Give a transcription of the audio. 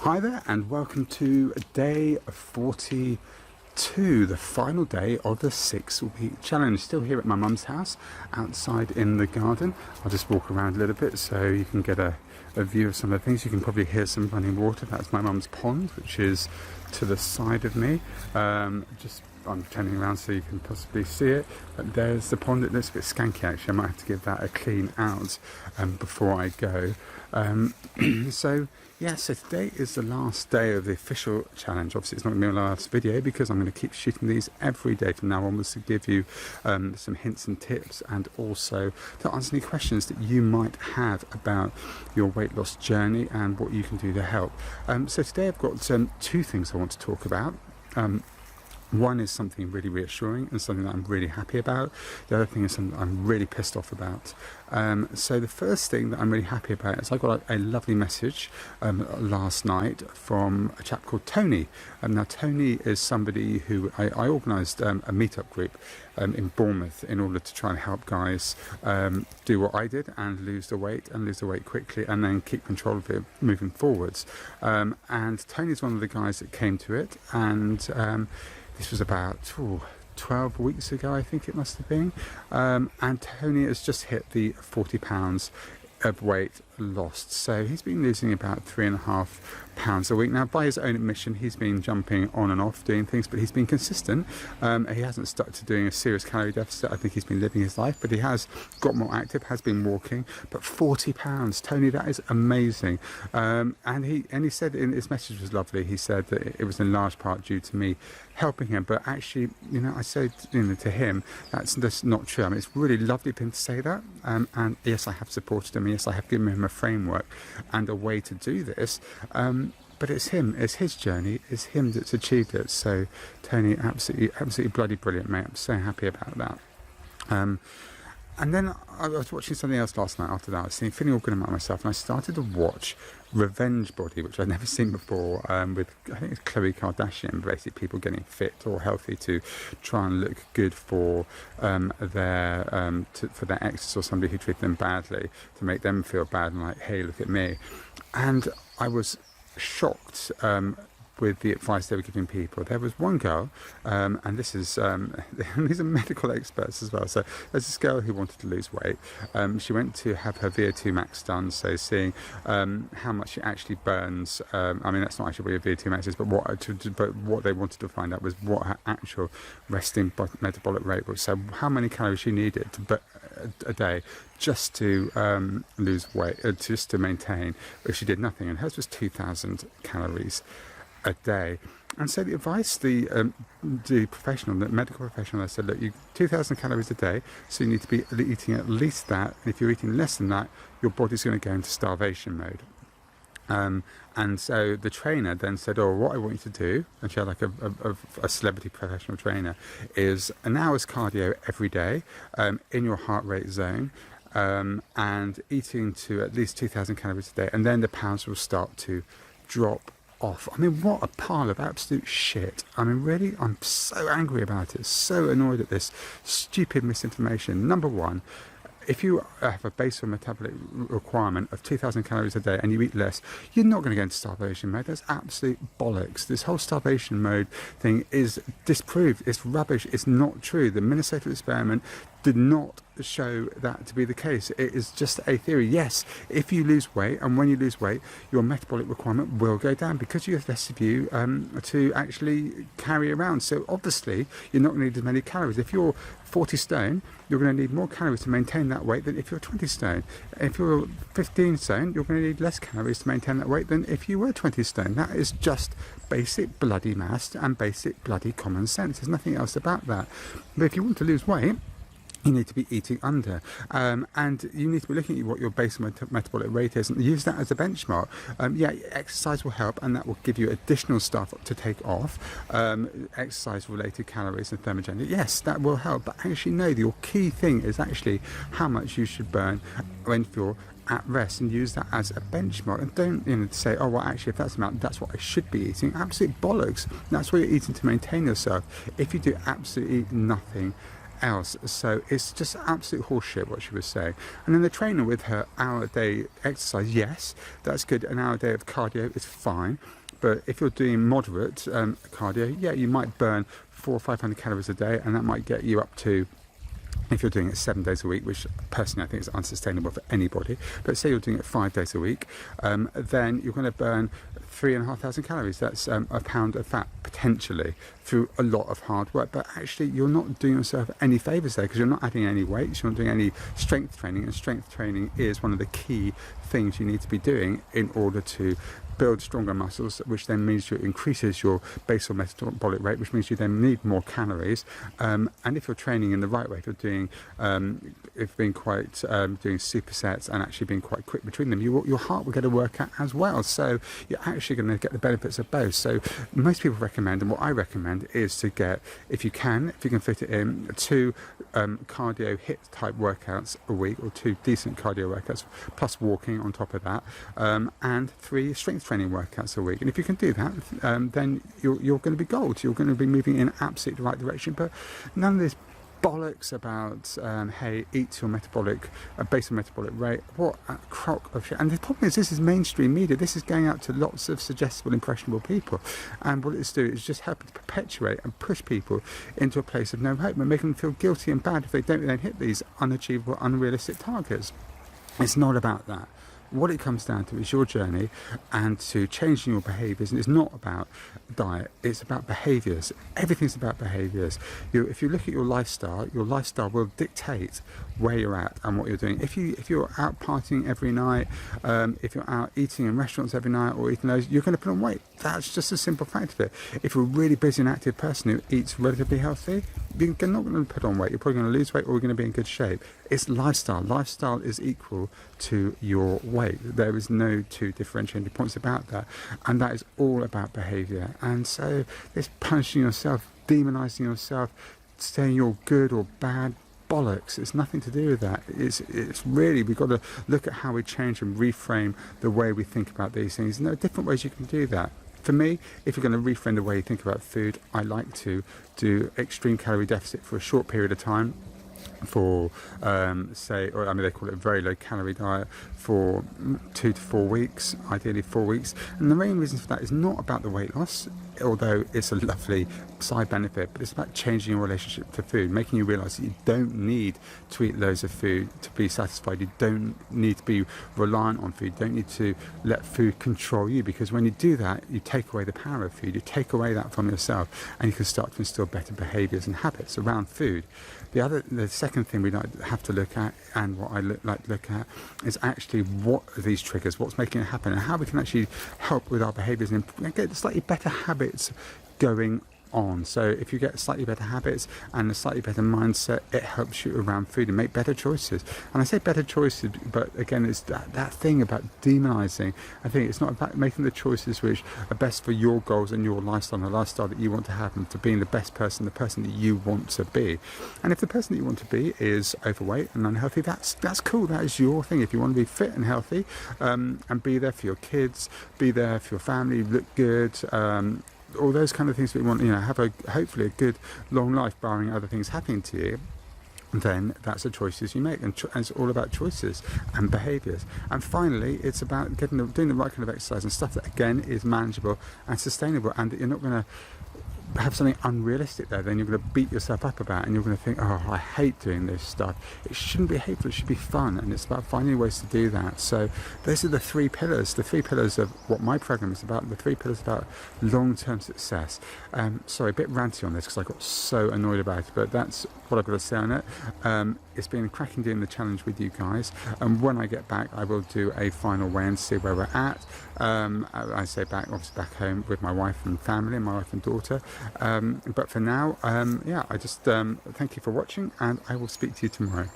Hi there and welcome to day 42, the final day of the 6-week challenge. Still here at my mum's house, outside in the garden. I'll just walk around a little bit so you can get a view of some of the things. You can probably hear some running water. That's my mum's pond, which is to the side of me. I'm turning around so you can possibly see it. But there's the pond. It looks a bit skanky actually. I might have to give that a clean out before I go. So today is the last day of the official challenge. Obviously it's not going to be my last video because I'm going to keep shooting these every day from now onwards to give you some hints and tips, and also to answer any questions that you might have about your weight loss journey and what you can do to help. So today I've got two things I want to talk about. One is something really reassuring and something that I'm really happy about. The other thing is something I'm really pissed off about. So the first thing that I'm really happy about is I got a lovely message last night from a chap called Tony. Now Tony is somebody who I organised a meetup group in Bournemouth in order to try and help guys do what I did and lose the weight quickly and then keep control of it moving forwards. And Tony's one of the guys that came to it, and this was about 12 weeks ago, I think it must have been. And Tony has just hit the 40 pounds of weight lost. So he's been losing about 3.5 pounds a week. Now, by his own admission, he's been jumping on and off doing things, but he's been consistent. He hasn't stuck to doing a serious calorie deficit. I think he's been living his life, but he has got more active, has been walking. But 40 pounds, Tony, that is amazing. And he said, in his message was lovely, he said that it was in large part due to me helping him. But actually, I said to him, that's not true. I mean, it's really lovely of him to say that. And yes, I have supported him. Yes, I have given him a framework and a way to do this. But it's him, it's his journey, it's him that's achieved it. So Tony, absolutely bloody brilliant, mate. I'm so happy about that. And then I was watching something else last night after that. I was feeling all good about myself, and I started to watch Revenge Body, which I'd never seen before, with, I think it's Khloe Kardashian, basically people getting fit or healthy to try and look good for their exes or somebody who treated them badly, to make them feel bad and like, hey, look at me. And I was shocked with the advice they were giving people. There was one girl, and this is these are medical experts as well. So there's this girl who wanted to lose weight. She went to have her VO2 max done, so seeing how much she actually burns. I mean, that's not actually what your VO2 max is, but what they wanted to find out was what her actual resting metabolic rate was. So how many calories she needed a day just to lose weight, just to maintain, if she did nothing. And hers was 2,000 calories a day. And so the advice, the medical professional, they said, look, 2,000 calories a day, so you need to be eating at least that. And if you're eating less than that, your body's going to go into starvation mode. And so the trainer then said, what I want you to do, and she had like a celebrity professional trainer, is an hour's cardio every day in your heart rate zone, and eating to at least 2,000 calories a day, and then the pounds will start to drop off. I mean, what a pile of absolute shit. I mean, really, I'm so angry about it, so annoyed at this stupid misinformation. Number one, if you have a basal metabolic requirement of 2,000 calories a day and you eat less, you're not going to go into starvation mode. That's absolute bollocks. This whole starvation mode thing is disproved. It's rubbish. It's not true. The Minnesota experiment did not show that to be the case. It is just a theory. Yes, if you lose weight, and when you lose weight, your metabolic requirement will go down because you have less of you to actually carry around. So obviously, you're not going to need as many calories. If you're 40 stone, you're going to need more calories to maintain that weight than if you're 20 stone. If you're 15 stone, you're going to need less calories to maintain that weight than if you were 20 stone. That is just basic bloody maths and basic bloody common sense. There's nothing else about that. But if you want to lose weight, you need to be eating under, and you need to be looking at what your basal metabolic rate is and use that as a benchmark. Exercise will help, and that will give you additional stuff to take off, exercise related calories and thermogenic. Yes, that will help, but actually no, your key thing is actually how much you should burn when you're at rest, and use that as a benchmark. And don't say, actually, if that's the amount, that's what I should be eating. Absolute bollocks. That's what you're eating to maintain yourself. If you do absolutely nothing else. So it's just absolute horseshit what she was saying. And then the trainer with her hour-a-day exercise, yes, that's good. An hour-a-day of cardio is fine. But if you're doing moderate cardio, yeah, you might burn 400 or 500 calories a day, and that might get you up to, if you're doing it 7 days a week, which personally I think is unsustainable for anybody, but say you're doing it 5 days a week, then you're going to burn 3,500 calories. That's a pound of fat potentially through a lot of hard work. But actually you're not doing yourself any favours there, because you're not adding any weights, you're not doing any strength training, and strength training is one of the key things you need to be doing in order to build stronger muscles, which then means it increases your basal metabolic rate, which means you then need more calories. And if you're training in the right way, if you're doing, if being quite doing supersets and actually being quite quick between them, your heart will get a workout as well. So you're actually going to get the benefits of both. So most people recommend, and what I recommend, is to get, if you can fit it in, 2 cardio HIIT type workouts a week, or 2 decent cardio workouts plus walking on top of that, and 3 strength training workouts a week. And if you can do that, then you're going to be gold. You're going to be moving in absolutely the right direction. But none of this bollocks about hey, eat your metabolic basal metabolic rate. What a crock of shit. And the problem is, this is mainstream media. This is going out to lots of suggestible, impressionable people, and what it's doing is just helping to perpetuate and push people into a place of no hope, and making them feel guilty and bad if they don't then hit these unachievable, unrealistic targets. It's not about that. What it comes down to is your journey and to changing your behaviours. And it's not about diet, it's about behaviours. Everything's about behaviours. If you look at your lifestyle will dictate where you're at and what you're doing. If you're out partying every night, if you're out eating in restaurants every night or eating those, you're going to put on weight. That's just a simple fact of it. If you're a really busy and active person who eats relatively healthy, you're not going to put on weight. You're probably going to lose weight, or you're going to be in good shape. It's lifestyle. Lifestyle is equal to your weight. There is no two differentiating points about that, and that is all about behaviour. And so this punishing yourself, demonising yourself, saying you're good or bad, bollocks. It's nothing to do with that. It's really, we've got to look at how we change and reframe the way we think about these things. And there are different ways you can do that. For me, if you're going to reframe the way you think about food, I like to do extreme calorie deficit for a short period of time, for they call it a very low calorie diet, for 2 to 4 weeks, ideally 4 weeks. And the main reason for that is not about the weight loss, although it's a lovely side benefit, but it's about changing your relationship to food, making you realise that you don't need to eat loads of food to be satisfied. You don't need to be reliant on food. You don't need to let food control you, because when you do that, you take away the power of food. You take away that from yourself, and you can start to instill better behaviours and habits around food. The second thing we have to look at, and what I like to look at, is actually what are these triggers, what's making it happen, and how we can actually help with our behaviours and get slightly better habits going on. So if you get slightly better habits and a slightly better mindset, it helps you around food and make better choices. And I say better choices, but again, it's that thing about demonising. I think it's not about making the choices which are best for your goals and your lifestyle, and the lifestyle that you want to have, and to being the best person, the person that you want to be. And if the person that you want to be is overweight and unhealthy, that's cool. That is your thing. If you want to be fit and healthy, and be there for your kids, be there for your family, look good, all those kind of things that we want, have hopefully a good long life, barring other things happening to you, then that's the choices you make. And it's all about choices and behaviours. And finally, it's about doing the right kind of exercise and stuff that, again, is manageable and sustainable, and that you're not going to have something unrealistic there, then you're going to beat yourself up about, and you're going to think, oh, I hate doing this stuff. It shouldn't be hateful, it should be fun, and it's about finding ways to do that. So those are the 3 pillars of what my program is about, the 3 pillars about long-term success. Sorry, a bit ranty on this because I got so annoyed about it, but that's what I've got to say on it. It's been cracking doing the challenge with you guys, and when I get back I will do a final weigh and see where we're at. I say obviously back home with my wife and family, my wife and daughter, but for now, I just thank you for watching, and I will speak to you tomorrow.